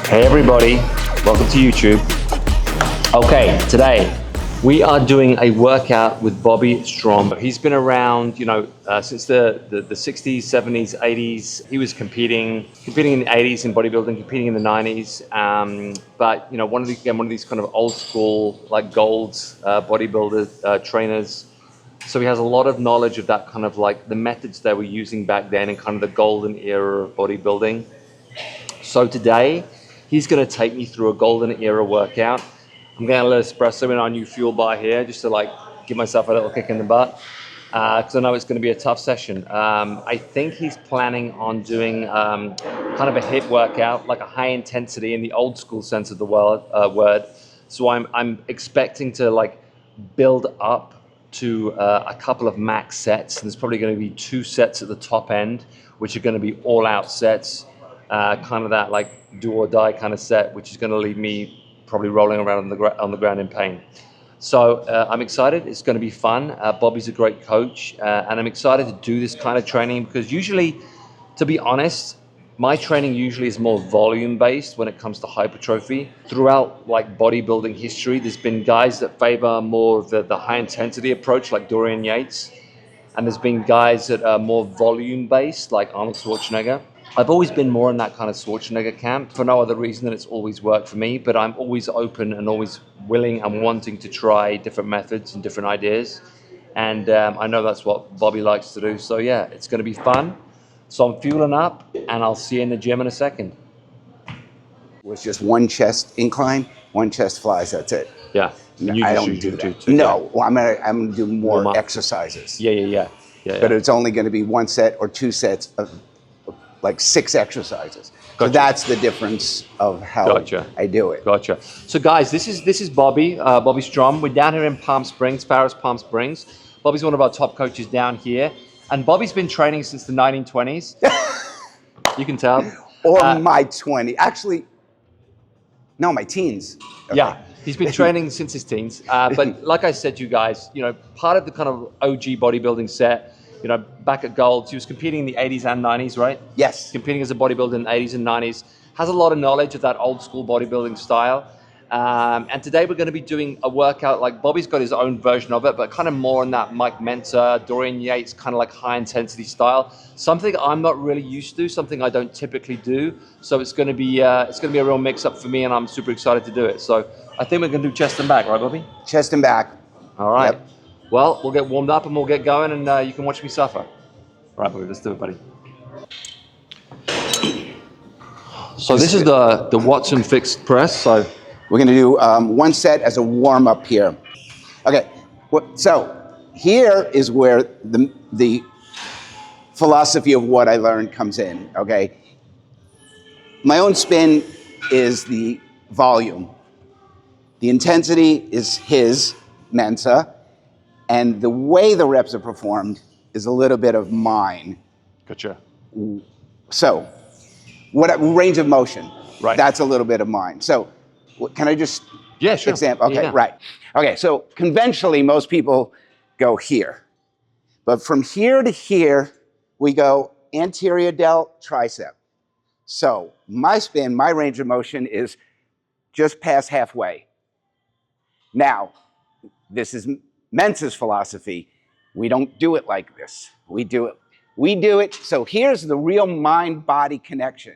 Hey everybody, welcome to YouTube. Okay, today we are doing a workout with Bobby Strom. He's been around, since the 60s, 70s, 80s. He was competing in the 80s in bodybuilding, competing in the 90s. But one of these kind of old school, like Gold's bodybuilder trainers. So he has a lot of knowledge of that kind of like the methods they were using back then and kind of the golden era of bodybuilding. So today, he's going to take me through a golden era workout. I'm getting a little espresso in our new fuel bar here, just to like give myself a little kick in the butt, because I know it's going to be a tough session. I think he's planning on doing kind of a HIIT workout, like a high intensity in the old school sense of the word. So I'm expecting to like build up to a couple of max sets. And there's probably going to be 2 sets at the top end, which are going to be all out sets. Kind of that like do or die kind of set, which is going to leave me probably rolling around on the ground in pain. So I'm excited. It's going to be fun. Bobby's a great coach, and I'm excited to do this kind of training because usually, to be honest, my training usually is more volume based when it comes to hypertrophy. Throughout like bodybuilding history, there's been guys that favor more of the high intensity approach like Dorian Yates, and there's been guys that are more volume based like Arnold Schwarzenegger. I've always been more in that kind of Schwarzenegger camp for no other reason than it's always worked for me, but I'm always open and always willing and wanting to try different methods and different ideas. And I know that's what Bobby likes to do. So yeah, it's going to be fun. So I'm fueling up and I'll see you in the gym in a second. It was just one chest incline, one chest flies, that's it. Yeah. I don't do that. No, well, I'm gonna do more exercises. Yeah. But it's only going to be 1 set or 2 sets of like 6 exercises. Gotcha. So that's the difference of how I do it. Gotcha. So guys, this is Bobby, Bobby Strom. We're down here in Palm Springs, Pharos Palm Springs. Bobby's one of our top coaches down here. And Bobby's been training since the 1920s. You can tell. Or my 20, actually, no, my teens. Okay. Yeah, he's been training since his teens. But like I said to you guys, part of the kind of OG bodybuilding set, back at Gold's, he was competing in the 80s and 90s, right? Yes. Competing as a bodybuilder in the 80s and 90s. Has a lot of knowledge of that old school bodybuilding style. And today we're going to be doing a workout, like Bobby's got his own version of it, but kind of more in that Mike Mentzer, Dorian Yates, kind of like high intensity style. Something I'm not really used to, something I don't typically do. So it's going to be a real mix up for me, and I'm super excited to do it. So I think we're going to do chest and back, right, Bobby? Chest and back. All right. Yep. Well, we'll get warmed up and we'll get going, and you can watch me suffer. All right, Bobby, let's do it, buddy. So this is the Watson fixed press. So we're going to do 1 set as a warm up here. Okay, so here is where the philosophy of what I learned comes in, okay? My own spin is the volume. The intensity is his, Mensa, and the way the reps are performed is a little bit of mine. Gotcha. So, what range of motion? Right. That's a little bit of mine. So, can I just example? Okay, yeah. Right. Okay, so conventionally, most people go here. But from here to here, we go anterior delt, tricep. So, my spin, my range of motion is just past halfway. Now, this is Mentzer's philosophy. We don't do it like this. We do it. So here's the real mind-body connection.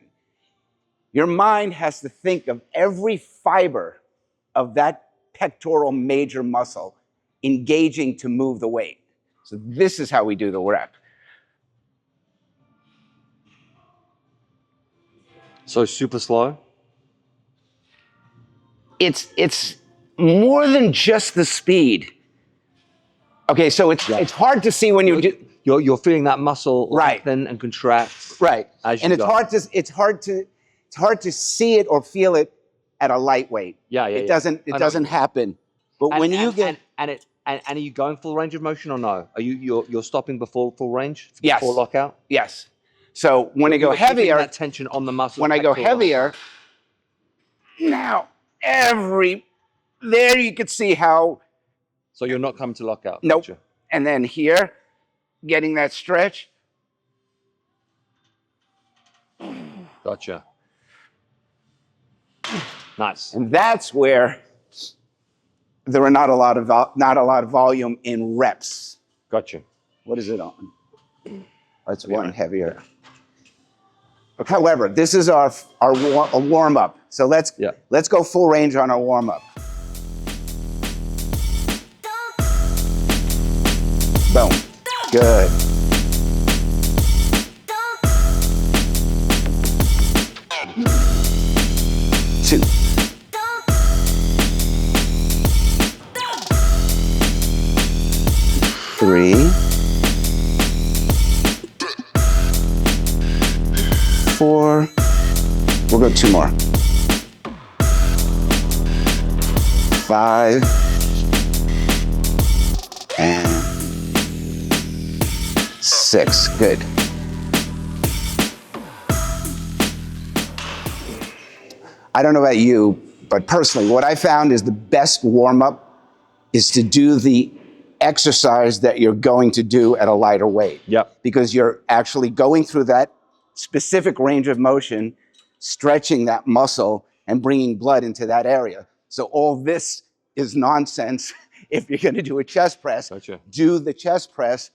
Your mind has to think of every fiber of that pectoral major muscle engaging to move the weight. So this is how we do the rep. So super slow? It's more than just the speed. Okay, so it's hard to see when you do. You're feeling that muscle lengthen and contract. Right, as and you it's go. hard to see it or feel it at a light weight. It doesn't happen. But when you get and are you going full range of motion or no? Are you're stopping before full range? Yes. Before lockout? Yes. So when I go heavier, that tension on the muscle. When I go heavier, now there you can see how. So you're not coming to lockout. Nope. Gotcha. And then here, getting that stretch. Gotcha. Nice. And that's where there are not a lot of volume in reps. Gotcha. What is it on? That's one heavier. However, this is our warm up. So let's go full range on our warm up. Boom. Good. Two. Three. Four. We'll go two more. Five. And six. Good. I don't know about you, but personally, what I found is the best warm-up is to do the exercise that you're going to do at a lighter weight. Yep. Because you're actually going through that specific range of motion, stretching that muscle and bringing blood into that area. So all this is nonsense. If you're going to do a chest press, do the chest press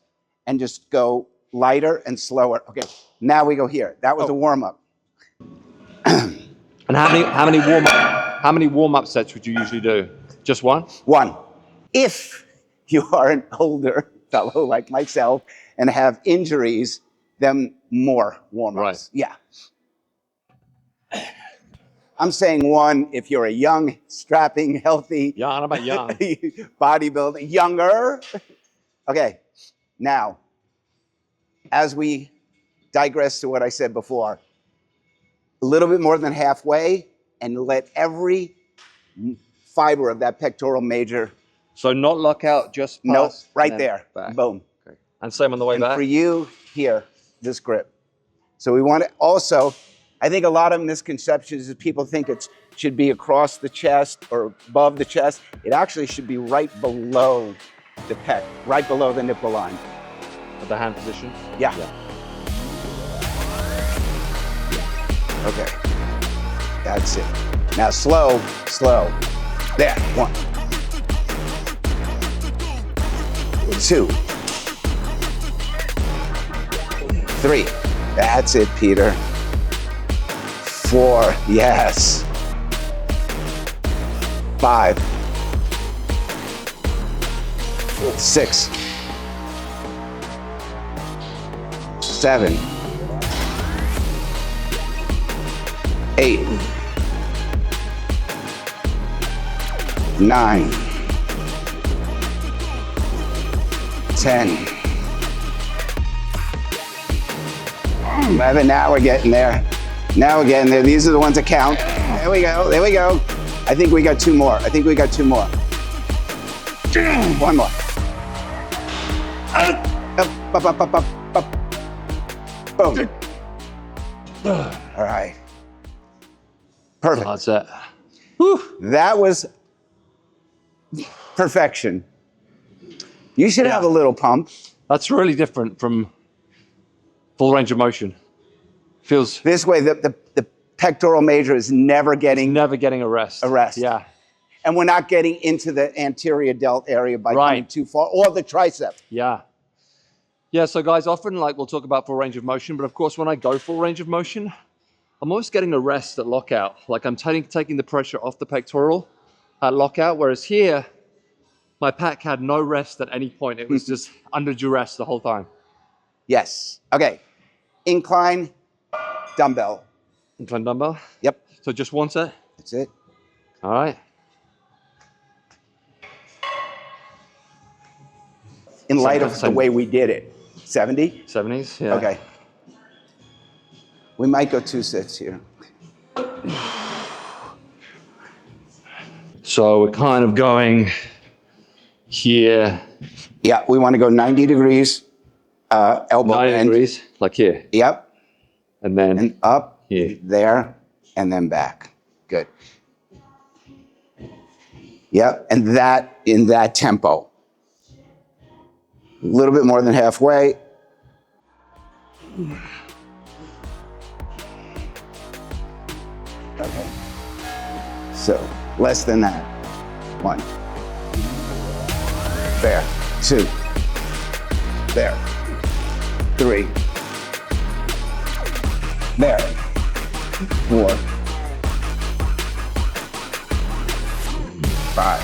and just go lighter and slower. Okay, now we go here. That was a warm-up. And how many warm-up sets would you usually do? Just one? One. If you are an older fellow like myself and have injuries, then more warm-ups. Right. Yeah. I'm saying one if you're a young, strapping, healthy, Young, how about young? bodybuilding, younger. Okay, now, as we digress to what I said before, a little bit more than halfway, and let every fiber of that pectoral major. So not lockout, just pass. Nope, right there. Back. Boom. Okay. And same on the way And back? for you, here, this grip. So we want to also, I think a lot of misconceptions is people think it should be across the chest or above the chest. It actually should be right below the pec, right below the nipple line. At the hand position? Yeah. Okay, that's it. Now slow, slow. There, 1, 2, 3. That's it, Peter. 4, yes. 5, 6, 7, 8, 9, 10, 11. Now we're getting there. Now we're getting there. These are the ones that count. There we go. There we go. I think we got 2 more. One more. Boom. All right. Perfect. That's it. That was perfection. You should have a little pump. That's really different from full range of motion. Feels this way, the pectoral major is never getting a rest. Yeah. And we're not getting into the anterior delt area by coming too far, or the tricep. Yeah. Yeah, so guys, often we'll talk about full range of motion, but of course when I go full range of motion, I'm always getting a rest at lockout. Like I'm taking the pressure off the pectoral at lockout, whereas here, my pack had no rest at any point. It was just under duress the whole time. Yes. Okay. Incline dumbbell. Incline dumbbell? Yep. So just one set? That's it. All right. In light of the way we did it. 70? 70s, yeah. Okay. We might go 2 sets here. So we're kind of going here. Yeah, we want to go 90 degrees, elbow 90 bend. degrees, like here. Yep. And then and up, here. There, and then back. Good. Yep, and that in that tempo. A little bit more than halfway. Okay. So less than that. 1. There. 2. There. 3. There. 4. 5.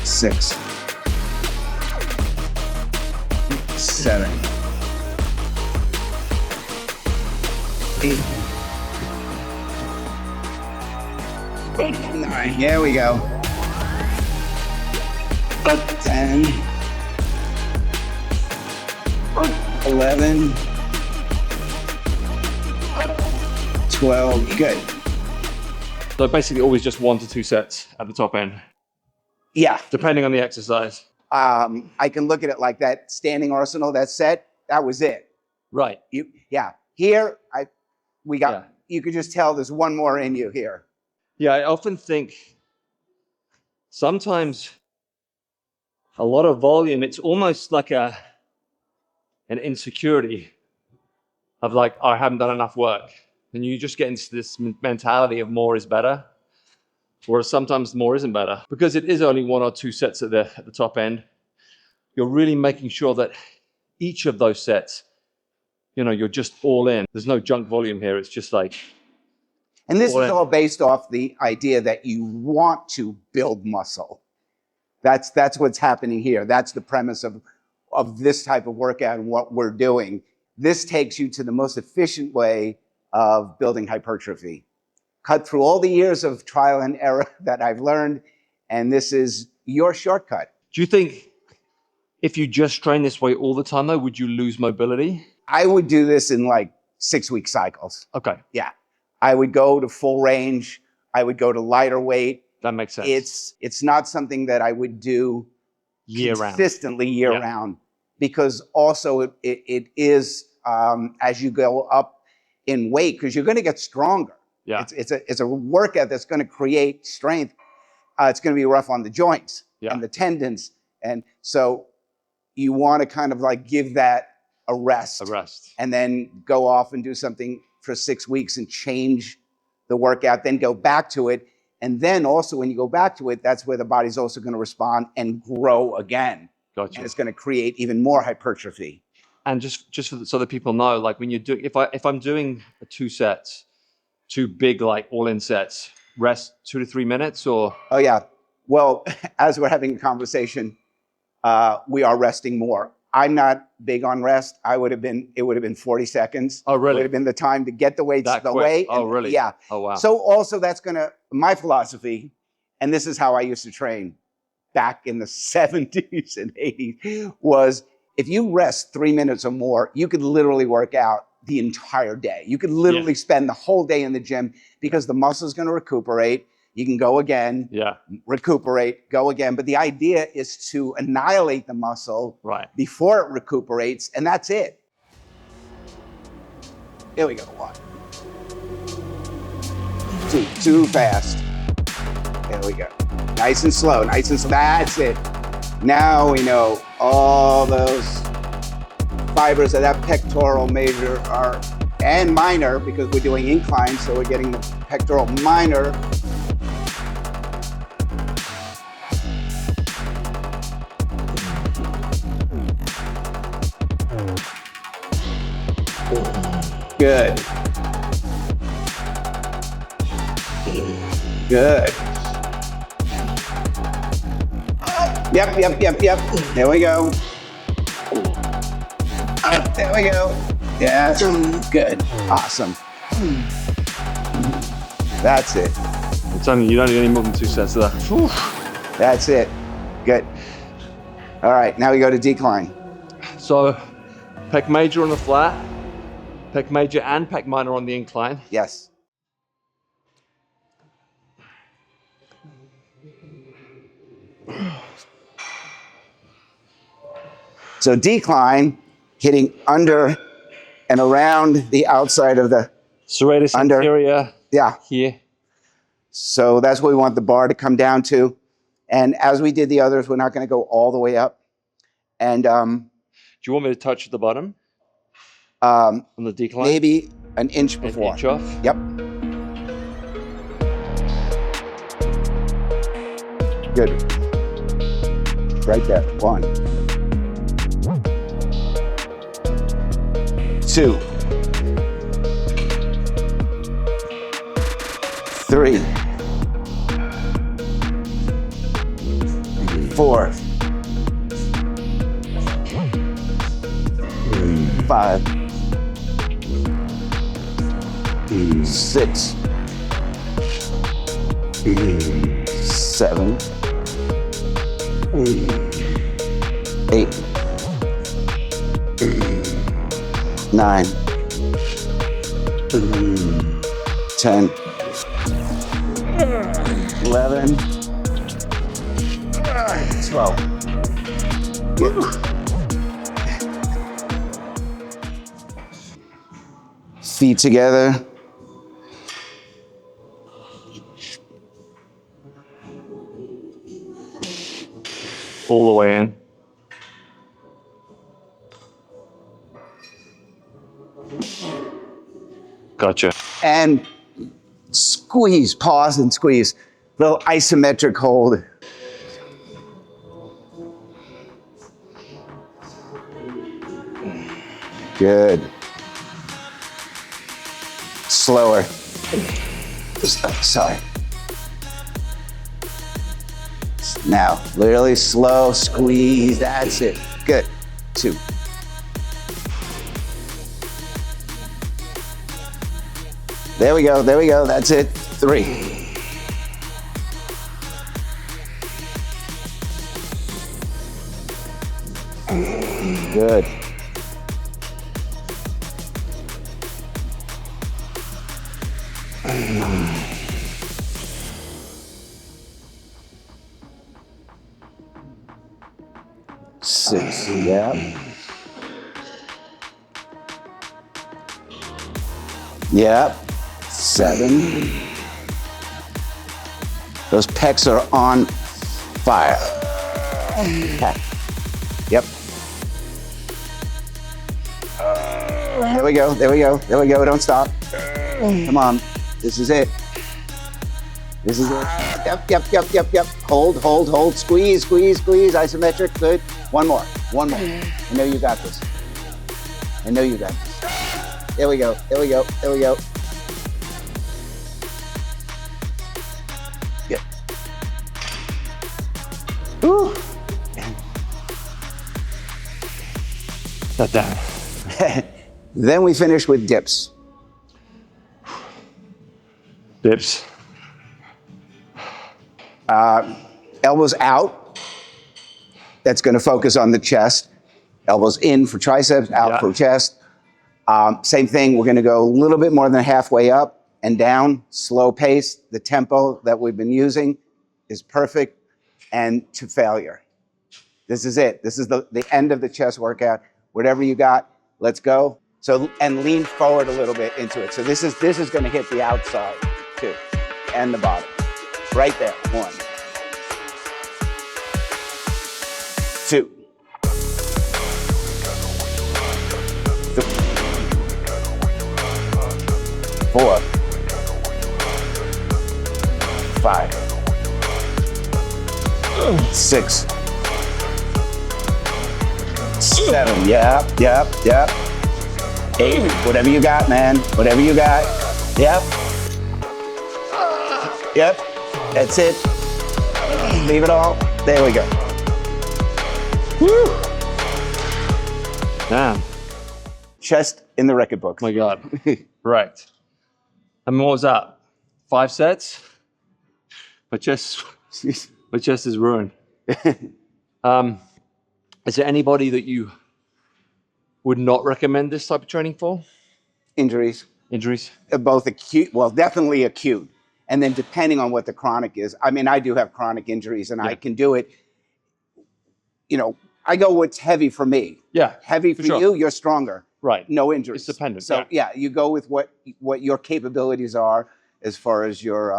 6. 7. 8. 9. Here we go. 10. 11. 12. Good. So basically always just 1 to 2 sets at the top end, Yeah. depending on the exercise. I can look at it like that standing arsenal, that set, that was it. Right. Here, you could just tell there's one more in you here. Yeah, I often think sometimes a lot of volume, it's almost like an insecurity of like, oh, I haven't done enough work. And you just get into this mentality of more is better, or sometimes more isn't better. Because it is only 1 or 2 sets at the top end, you're really making sure that each of those sets, you're just all in. There's no junk volume here. It's just like, and this is all based off the idea that you want to build muscle. That's what's happening here. That's the premise of this type of workout and what we're doing. This takes you to the most efficient way of building hypertrophy. Cut through all the years of trial and error that I've learned, and this is your shortcut. Do you think if you just train this way all the time though, would you lose mobility? I would do this in like 6-week cycles. Okay. Yeah. I would go to full range. I would go to lighter weight. That makes sense. It's not something that I would do consistently year round, because also it is as you go up in weight, because you're going to get stronger. Yeah. It's a workout that's going to create strength. It's going to be rough on the joints and the tendons. And so you want to kind of like give that a rest. And then go off and do something for 6 weeks and change the workout, then go back to it. And then also when you go back to it, that's where the body's also going to respond and grow again. Gotcha. And it's going to create even more hypertrophy. And just so that people know, like when you do, if I'm doing 2 sets, 2 big like all-in sets, rest 2 to 3 minutes, or? Oh yeah. Well, as we're having a conversation, we are resting more. I'm not big on rest. It would have been 40 seconds. Oh, really? It would have been the time to get the weights away. Oh, really? Yeah. Oh, wow. So also my philosophy, and this is how I used to train back in the 70s and 80s, was if you rest 3 minutes or more, you could literally work out the entire day. You could literally spend the whole day in the gym, because the muscle's going to recuperate. You can go again, recuperate, go again. But the idea is to annihilate the muscle before it recuperates, and that's it. Here we go. 1, 2, too fast. There we go. Nice and slow, nice and slow. That's it. Now we know all those fibers of that pectoral major and minor, because we're doing incline, so we're getting the pectoral minor. Good. Good. Yep. There we go. There we go. Yes. Good. Awesome. That's it. I'm telling you, you don't need any more than 2 sets of that. Whew. That's it. Good. All right, now we go to decline. So, pec major on the flat, pec major and pec minor on the incline. Yes. So decline, hitting under and around the outside of the serratus anterior. Yeah. Here. So that's what we want the bar to come down to. And as we did the others, we're not going to go all the way up. And do you want me to touch the bottom on the decline? Maybe an inch before. An inch off? Yep. Good. Right there. 1, 2, 3, 4, 5, 6, 7, 8, 9, 10, 11, 12. Good. Feet together. All the way in. Gotcha. And squeeze, pause and squeeze. Little isometric hold. Good. Slower. Sorry. Now, literally slow squeeze. That's it. Good. 2. There we go. There we go. That's it. 3. Good. Six, yeah. Yep. 7. Those pecs are on fire. Yep. There we go, there we go, there we go. Don't stop. Come on. This is it. This is it. Yep, yep, yep, yep, yep. Hold, hold, hold. Squeeze, squeeze, squeeze. Isometric. Good. One more. One more. I know you got this. I know you got this. There we go. There we go. There we go. Good. Woo. Shut down. Then we finish with dips. Dips. Elbows out. That's going to focus on the chest. Elbows in for triceps, out for chest. Same thing. We're going to go a little bit more than halfway up and down. Slow pace. The tempo that we've been using is perfect. And to failure. This is it. This is the end of the chest workout. Whatever you got, let's go. So, and lean forward a little bit into it. So this is going to hit the outside too, and the bottom. Right there. 1, 2, 4, 5, 6, 7. Yep, yep, yep. 8. Whatever you got, man. Whatever you got. Yep. Yep. That's it. Leave it all. There we go. Woo. Damn. Chest in the record book. My God. Right. I mean, what was that? 5 sets? My chest is ruined. Is there anybody that you would not recommend this type of training for? Injuries. Injuries? Both acute, well, definitely acute. And then depending on what the chronic is. I mean, I do have chronic injuries and I can do it. You know, I go what's heavy for me. Yeah. Heavy for you, you're stronger. Right. No injuries. It's dependent. So yeah, you go with what your capabilities are as far as your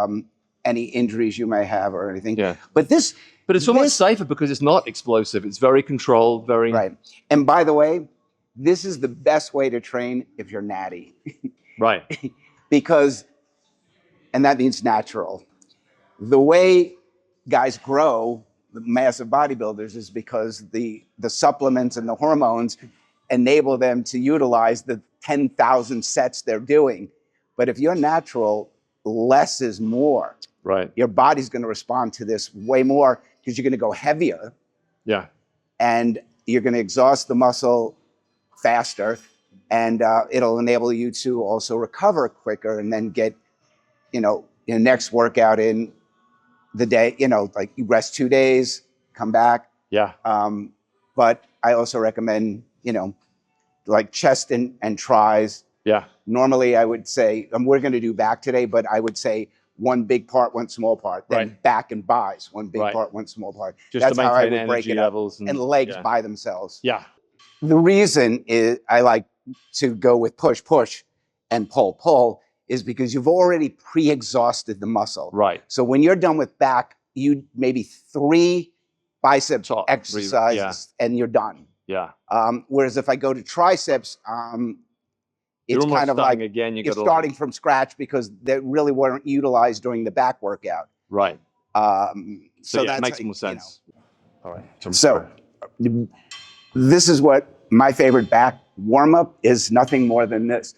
any injuries you may have or anything. Yeah. But it's so much safer because it's not explosive. It's very controlled, very... Right. And by the way, this is the best way to train if you're natty. Right. Because, and that means natural. The way guys grow, the massive bodybuilders, is because the supplements and the hormones enable them to utilize the 10,000 sets they're doing. But if you're natural, less is more. Right. Your body's going to respond to this way more because you're going to go heavier. Yeah. And you're going to exhaust the muscle faster, and it'll enable you to also recover quicker and then get, your next workout in the day, like you rest 2 days, come back. Yeah. But I also recommend, like chest and tries. Yeah. Normally I would say, we're going to do back today, but I would say one big part, one small part, then back and buys, one big part, one small part. Just That's to how I maintain would break energy it up. levels And legs by themselves. Yeah. The reason is I like to go with push and pull is because you've already pre-exhausted the muscle. Right. So when you're done with back, you maybe 3 bicep exercises and you're done. Yeah. Whereas if I go to triceps, it's kind of like again, you're starting from scratch because they really weren't utilized during the back workout. Right. So yeah, that makes more sense. All right. So this is what my favorite back warm-up is. Nothing more than this.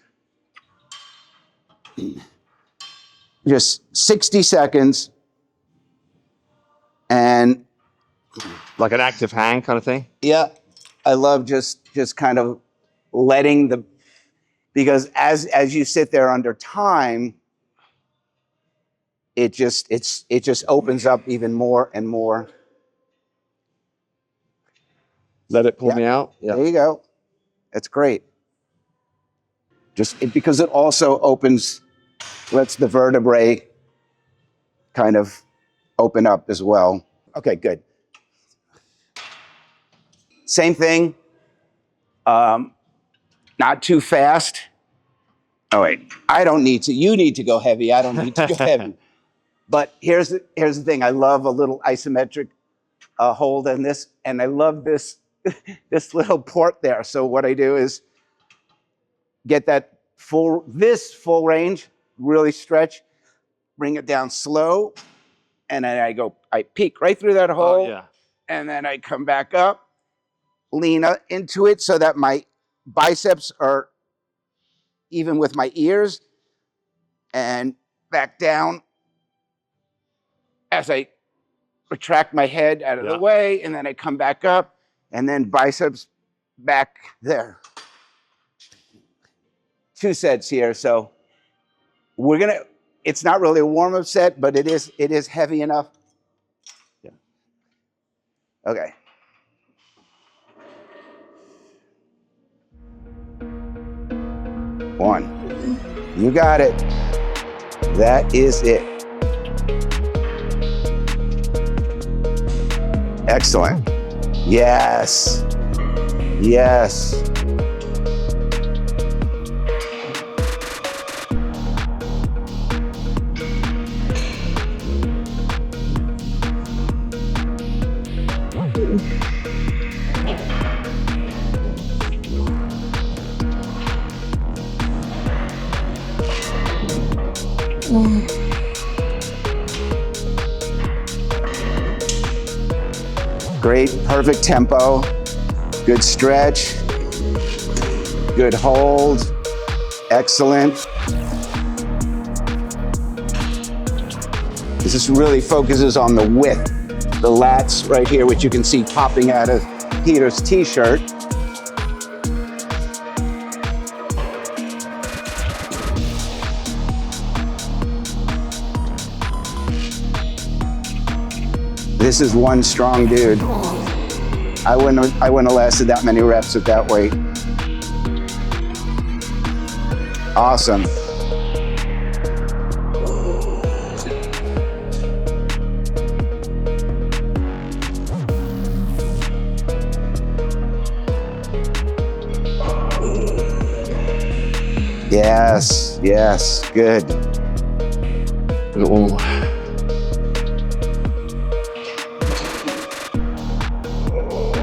Just 60 seconds and like an active hang kind of thing. Yeah, I love just kind of letting because as you sit there under time, it just opens up even more and more. Let it pull me out. Yeah. There you go. That's great. Because it also lets the vertebrae kind of open up as well. Okay, good. Same thing. Not too fast. Oh wait, I don't need to. You need to go heavy. I don't need to go heavy. But here's the thing. I love a little isometric hold in this, and I love this little port there. So what I do is get that full range, really stretch, bring it down slow, and then I peek right through that hole, and then I come back up, lean into it so that my biceps are even with my ears, and back down as I retract my head out of the way, and then I come back up, and then biceps back there. 2 sets here, so it's not really a warm-up set, but it is heavy enough. Yeah. Okay. One. You got it. That is it. Excellent. Yes. Yes. Great, perfect tempo, good stretch, good hold, excellent. This really focuses on the width, the lats right here, which you can see popping out of Peter's t-shirt. This is one strong dude. I wouldn't have lasted that many reps at that weight. Awesome. Yes, yes, good. Ooh.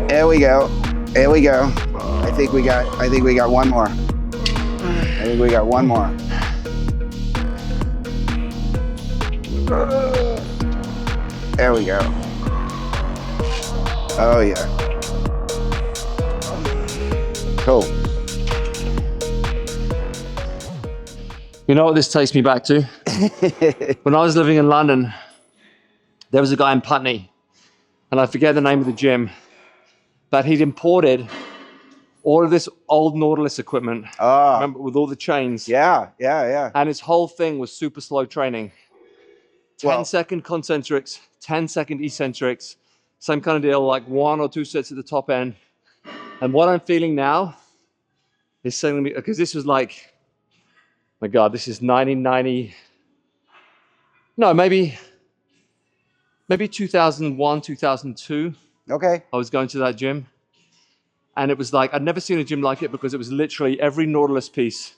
There we go. There we go. I think we got one more. I think we got one more. There we go. Oh yeah. Cool. You know what this takes me back to? When I was living in London, there was a guy in Putney, and I forget the name of the gym, but he'd imported all of this old Nautilus equipment, remember, with all the chains. Yeah, yeah, yeah. And his whole thing was super slow training. 10-second concentrics, 10-second eccentrics, same kind of deal, like 1 or 2 sets at the top end. And what I'm feeling now is saying to me, because this was like, my God, this is 1990, no, maybe 2001, 2002. Okay. I was going to that gym. And it was like, I'd never seen a gym like it because it was literally every Nautilus piece.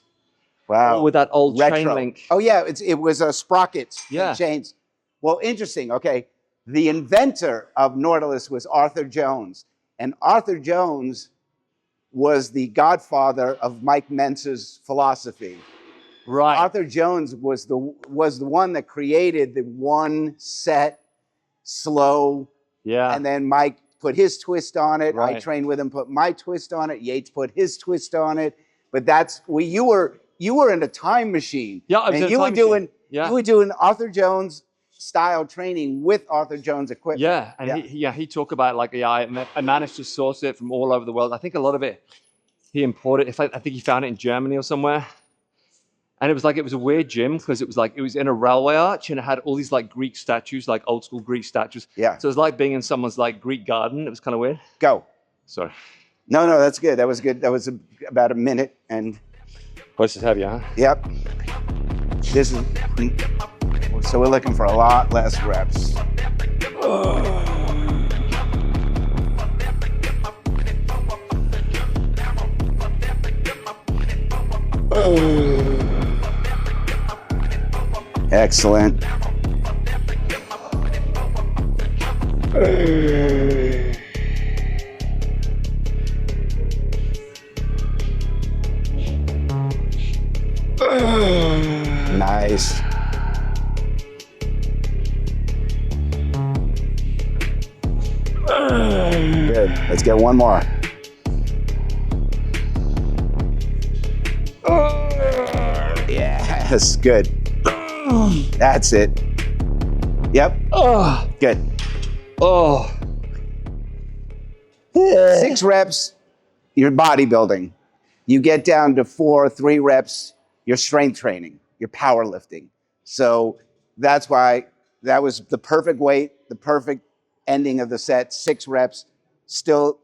Wow. All with that old Retro. chain link. Oh yeah, it was sprockets Yeah. and chains. Well, interesting. Okay. The inventor of Nautilus was Arthur Jones. And Arthur Jones was the godfather of Mike Mentzer's philosophy. Right. Arthur Jones was the one that created the one set slow. Yeah. And then Mike put his twist on it. Right. I trained with him, put my twist on it. Yates put his twist on it. But that's you were in a time machine. Yeah, I was in a you time were doing machine. Yeah. you were doing Arthur Jones style training with Arthur Jones equipment. Yeah, and he talked about like, I managed to source it from all over the world. I think a lot of it he imported. I think he found it in Germany or somewhere. And it was a weird gym because it was in a railway arch and it had all these like Greek statues, like old school Greek statues. Yeah. So it was like being in someone's like Greek garden. It was kind of weird. Go. Sorry. No, that's good. That was good. That was about a minute and. This is heavy, huh? Yep. This is. So we're looking for a lot less reps. Excellent. Nice. Good. Let's get one more. Yes, good. That's it. Yep. Oh, Good. oh. 6 reps, you're bodybuilding. You get down to 4, 3 reps, you're strength training, you're powerlifting. So that's why that was the perfect weight, the perfect ending of the set. 6 reps, still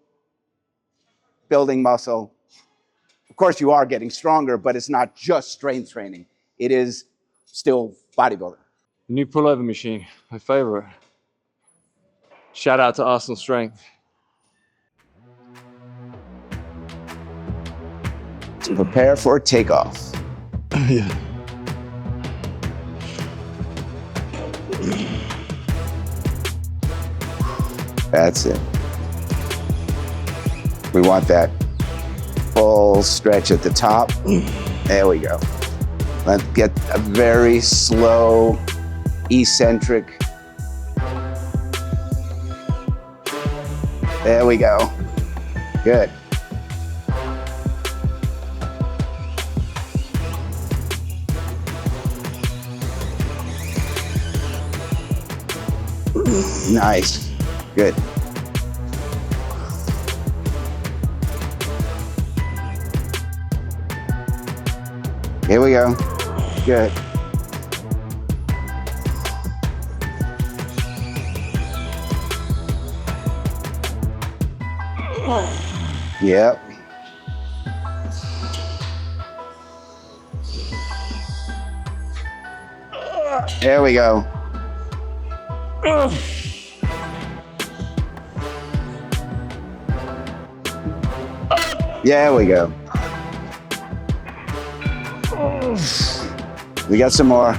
building muscle. Of course, you are getting stronger, but it's not just strength training. It is still bodybuilding. The new pullover machine, my favorite. Shout out to Arsenal Strength. To prepare for takeoff. Yeah. That's it. We want that full stretch at the top. There we go. Let's get a very slow, eccentric. There we go. Good. Nice. Good. Here we go. Good. Yep. There we go. There we go. We got some more.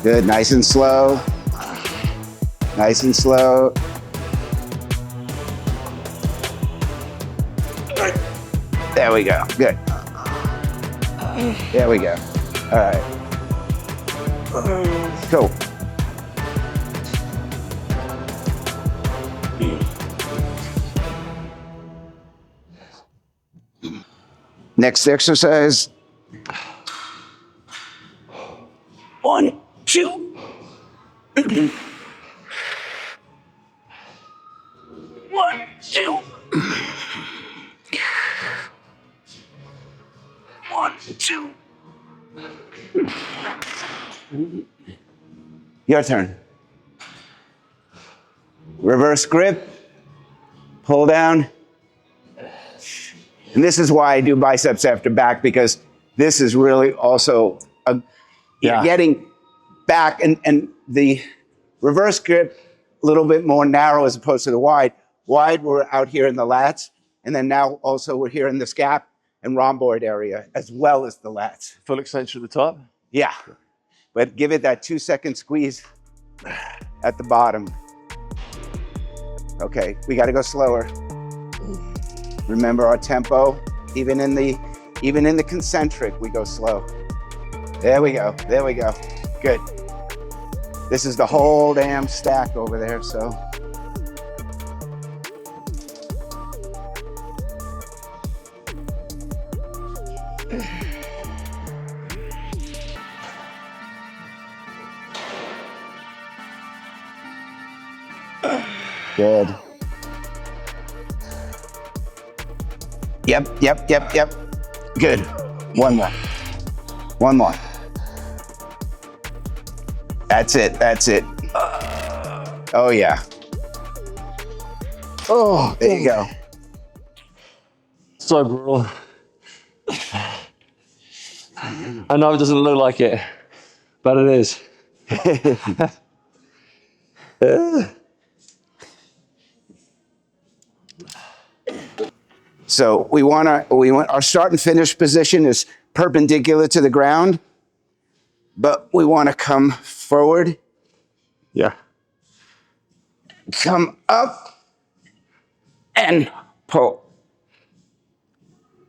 Good, nice and slow. Nice and slow. There we go, good. There we go, all right. Go. Next exercise. 1, 2. 1, 2. 1, 2. Your turn. Reverse grip, pull down. And this is why I do biceps after back, because this is really also getting back, and the reverse grip a little bit more narrow as opposed to the wide. Wide, we're out here in the lats, and then now also we're here in the scap and rhomboid area as well as the lats. Full extension at the top? Yeah, but give it that 2-second squeeze at the bottom. Okay, we got to go slower. Remember our tempo. Even in the concentric, we go slow. There we go. There we go. Good. This is the whole damn stack over there. So. Good. Yep. Good. One more. One more. That's it. Oh, yeah. Oh, there you go. So brutal. I know it doesn't look like it, but it is. So we want our start and finish position is perpendicular to the ground, but we want to come forward. Yeah. Come up and pull.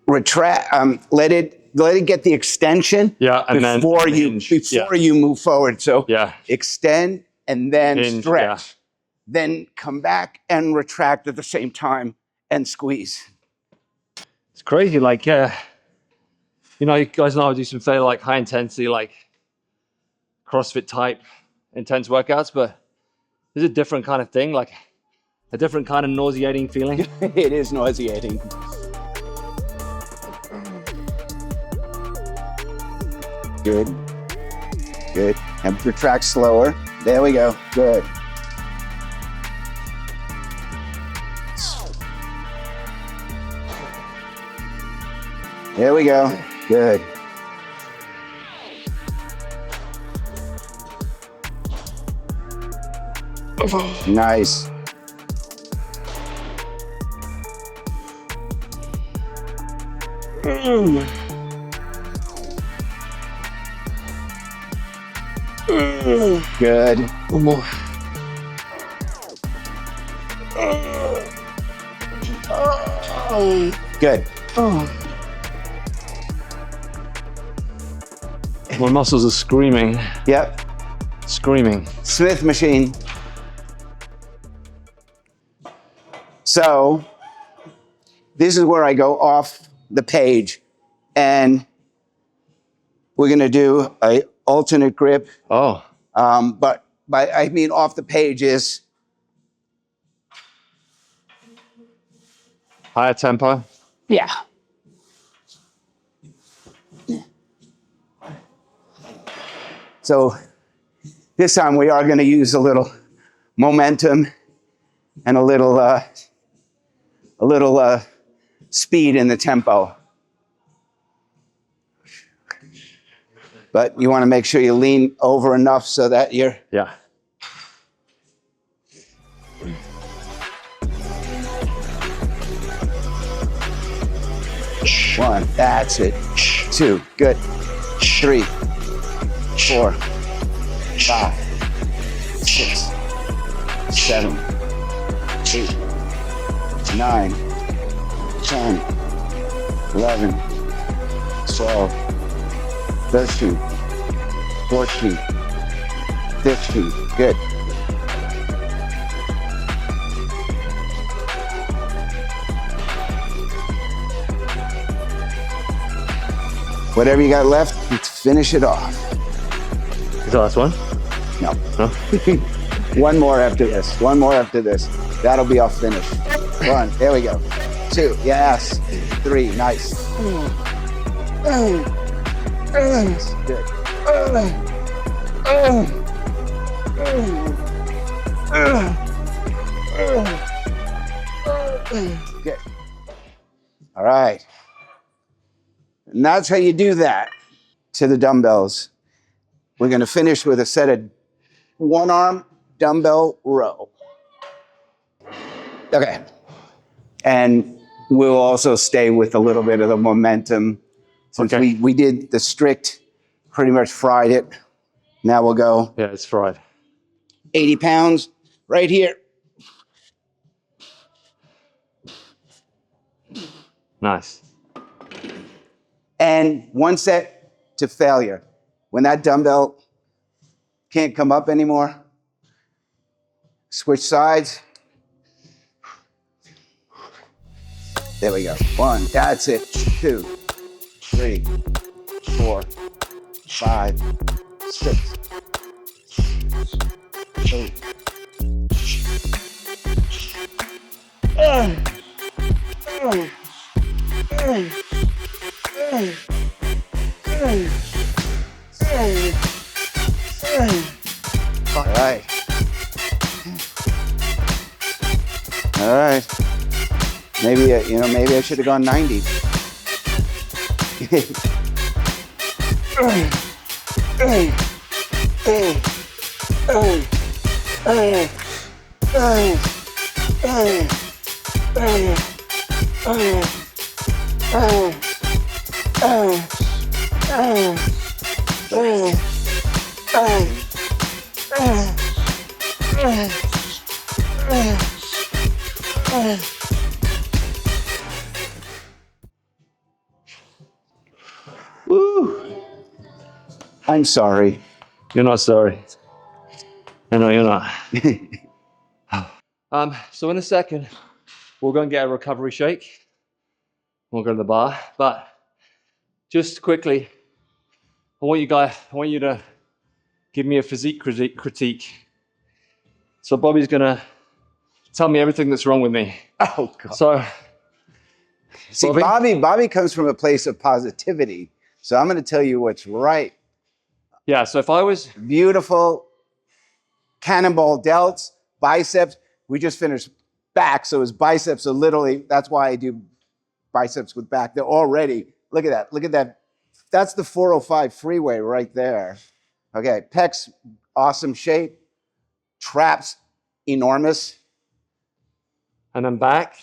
Retract. Let it get the extension. Yeah, and before you move forward. So extend and then stretch. Yeah. Then come back and retract at the same time and squeeze. It's crazy, like, you know, you guys know I do some fairly like high intensity, like CrossFit type intense workouts, but this is a different kind of thing, like a different kind of nauseating feeling. It is nauseating. Good. And retract slower. There we go. Good. There we go. Good. Nice. Good. One more. Good. My muscles are screaming. Yep. Screaming. Smith machine. So this is where I go off the page, and we're going to do a alternate grip. Oh. But I mean off the page is Higher tempo. yeah. So this time we are going to use a little momentum and a little speed in the tempo. But you want to make sure you lean over enough so that you're... Yeah. One, that's it. 2, good. 3, 4, 5, 6, 7, 8, 9, 10, 11, 12, 13, 14, 15. Good. Whatever you got left, let's finish it off. Is the last one? No. No? One more after this. One more after this. That'll be all finished. One. There we go. 2. Yes. 3. Nice. Good. Good. All right. And that's how you do that to the dumbbells. We're going to finish with a set of one-arm dumbbell row. Okay. And we'll also stay with a little bit of the momentum. Since we did the strict, pretty much fried it. Now we'll go. Yeah, it's fried. 80 pounds right here. Nice. And one set to failure. When that dumbbell can't come up anymore, switch sides. There we go. 1, that's it. 2, 3, 4, 5, 6, 8. All right. All right. Maybe maybe I should have gone 90. Woo! I'm sorry. You're not sorry. No, you're not. So in a second, we're going to get a recovery shake. We'll go to the bar, but just quickly, I want you to give me a physique critique. So Bobby's gonna tell me everything that's wrong with me. Oh God. So, see, Bobby comes from a place of positivity. So I'm going to tell you what's right. Yeah. So if I was beautiful cannonball delts, biceps. We just finished back, so his biceps are literally. That's why I do biceps with back. They're already. Look at that. Look at that. That's the 405 freeway right there. Okay, pecs, awesome shape. Traps, enormous. And then back.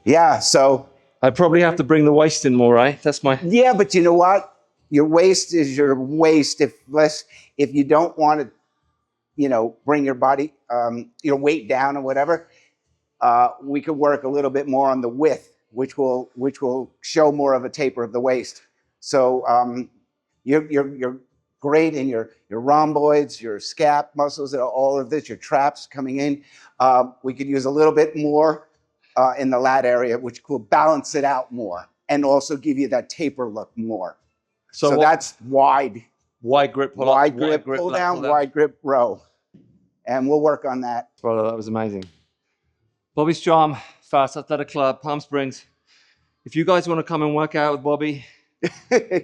Yeah, so. I probably have to bring the waist in more, right? That's my. Yeah, but you know what? Your waist is your waist. If you don't want to, bring your body, your weight down or whatever, we could work a little bit more on the width, which will show more of a taper of the waist. So you're great in your rhomboids, your scap muscles, all of this, your traps coming in. We could use a little bit more in the lat area, which will balance it out more and also give you that taper look more. So that's wide grip pull down, wide grip row. And we'll work on that. Brother, that was amazing. Bobby Strom, Pharos Athletic Club, Palm Springs. If you guys want to come and work out with Bobby,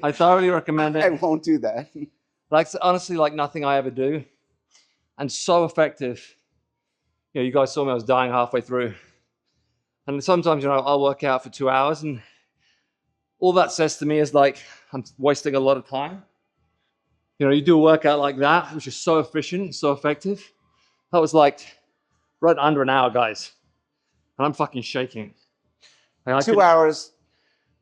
I thoroughly recommend it. I won't do that. Honestly, like nothing I ever do. And so effective. You guys saw me, I was dying halfway through. And sometimes, I'll work out for 2 hours and all that says to me is like, I'm wasting a lot of time. You do a workout like that, which is so efficient, so effective. That was like right under an hour, guys. And I'm fucking shaking. 2 hours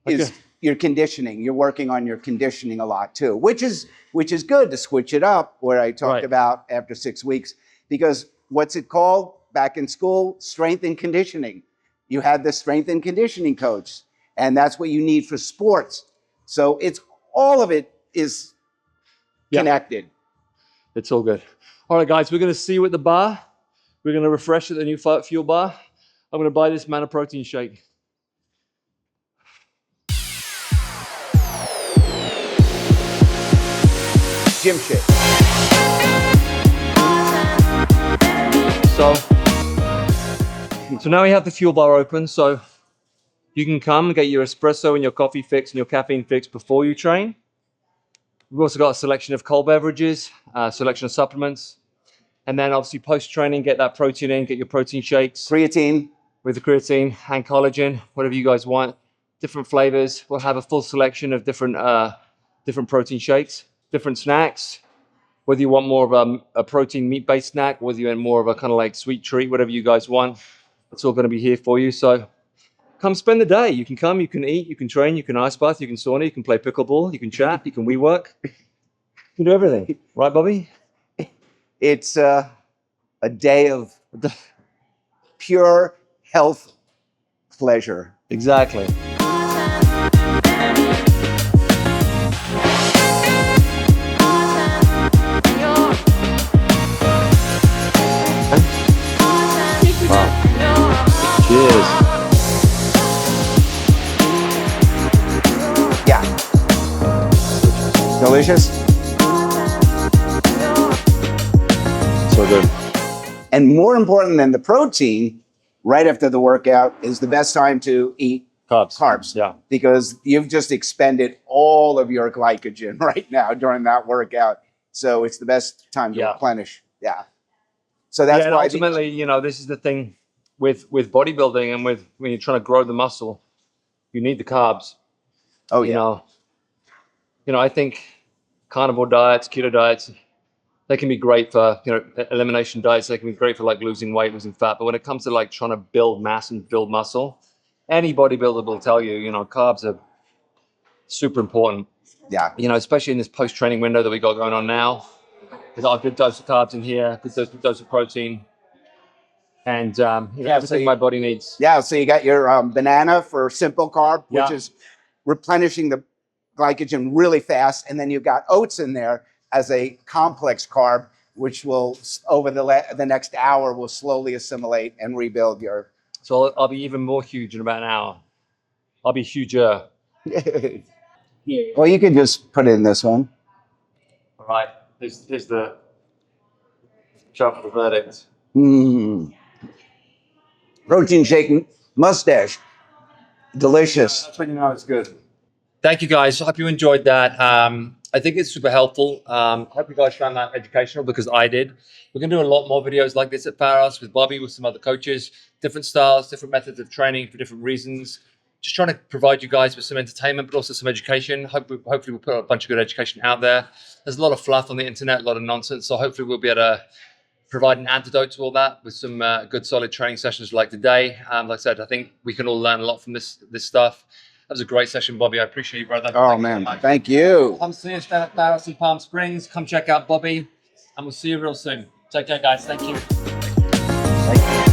is your conditioning. You're working on your conditioning a lot too, which is good to switch it up, where I talked about after 6 weeks, because what's it called back in school? Strength and conditioning. You had the strength and conditioning coach, and that's what you need for sports. So it's all of it is connected. It's all good. All right, guys, we're going to see you at the bar. We're going to refresh at the new fuel bar. I'm going to buy this Mana protein shake. Gym shake. So now we have the fuel bar open, so you can come and get your espresso and your coffee fix and your caffeine fix before you train. We've also got a selection of cold beverages, a selection of supplements, and then obviously post-training, get that protein in, get your protein shakes. Creatine. With the creatine and collagen, whatever you guys want. Different flavors. We'll have a full selection of different protein shakes, different snacks. Whether you want more of a protein meat-based snack, whether you want more of a kind of like sweet treat, whatever you guys want, it's all going to be here for you. So come spend the day. You can come, you can eat, you can train, you can ice bath, you can sauna, you can play pickleball, you can chat, you can WeWork. You can do everything. Right, Bobby? It's a day of pure health pleasure. Exactly. Cheers. Yeah. Delicious. So good. And more important than the protein, right after the workout is the best time to eat carbs. Yeah. Because you've just expended all of your glycogen right now during that workout. So it's the best time to replenish. Yeah. So that's why ultimately, you know, this is the thing with bodybuilding and with when you're trying to grow the muscle, you need the carbs. Oh yeah. You know, I think carnivore diets, keto diets, they can be great for, you know, elimination diets. They can be great for like losing weight, losing fat. But when it comes to like trying to build mass and build muscle, any bodybuilder will tell you, you know, carbs are super important. Yeah. You know, especially in this post-training window that we got going on now. There's a good dose of carbs in here, good dose of protein, and everything my body needs. Yeah, so you got your banana for simple carb, which is replenishing the glycogen really fast, and then you've got oats in there as a complex carb, which will, over the next hour, will slowly assimilate and rebuild your... So I'll be even more huge in about an hour. I'll be huger. Well, you can just put it in this one. All right. Here's the chart for the verdict. Protein shake mustache. Delicious. That's when you know it's good. Thank you, guys. I hope you enjoyed that. I think it's super helpful. I hope you guys found that educational because I did. We're going to do a lot more videos like this at Pharos with Bobby, with some other coaches, different styles, different methods of training for different reasons. Just trying to provide you guys with some entertainment, but also some education. Hopefully we'll put a bunch of good education out there. There's a lot of fluff on the internet, a lot of nonsense. So hopefully we'll be able to provide an antidote to all that with some good, solid training sessions like today. Like I said, I think we can all learn a lot from this stuff. That was a great session, Bobby. I appreciate you, brother. Oh, man. Thank you. Come see us down at Pharos Palm Springs. Come check out Bobby, and we'll see you real soon. Take care, guys. Thank you. Thank you.